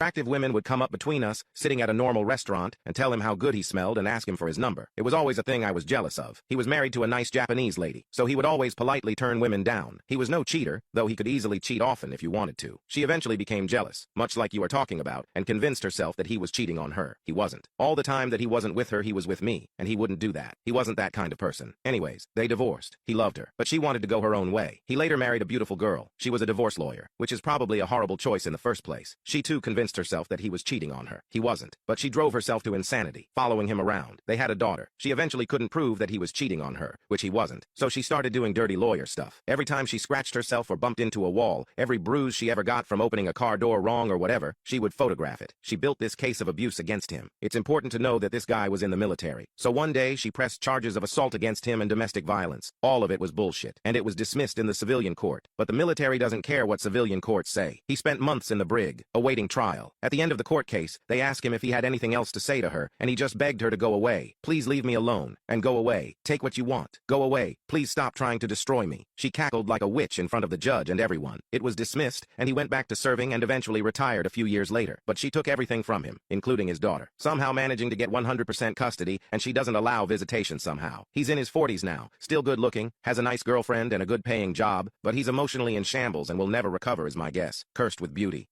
Attractive women would come up between us, sitting at a normal restaurant, and tell him how good he smelled and ask him for his number. It was always a thing I was jealous of. He was married to a nice Japanese lady, so he would always politely turn women down. He was no cheater, though he could easily cheat often if you wanted to. She eventually became jealous, much like you are talking about, and convinced herself that he was cheating on her. He wasn't. All the time that he wasn't with her, he was with me, and he wouldn't do that. He wasn't that kind of person. Anyways, they divorced. He loved her, but she wanted to go her own way. He later married a beautiful girl. She was a divorce lawyer, which is probably a horrible choice in the first place. She too convinced herself that he was cheating on her. He wasn't, but she drove herself to insanity, following him around. They had a daughter. She eventually couldn't prove that he was cheating on her, which he wasn't, so she started doing dirty lawyer stuff. Every time she scratched herself or bumped into a wall, every bruise she ever got from opening a car door wrong or whatever, she would photograph it. She built this case of abuse against him. It's important to know that this guy was in the military. So one day, she pressed charges of assault against him and domestic violence. All of it was bullshit, and it was dismissed in the civilian court. But the military doesn't care what civilian courts say. He spent months in the brig, awaiting trial. At the end of the court case, they asked him if he had anything else to say to her, and he just begged her to go away. Please leave me alone, and go away. Take what you want. Go away. Please stop trying to destroy me. She cackled like a witch in front of the judge and everyone. It was dismissed, and he went back to serving and eventually retired a few years later. But she took everything from him, including his daughter, somehow managing to get 100% custody, and she doesn't allow visitation somehow. He's in his 40s now, still good looking, has a nice girlfriend and a good paying job, but he's emotionally in shambles and will never recover is my guess, cursed with beauty.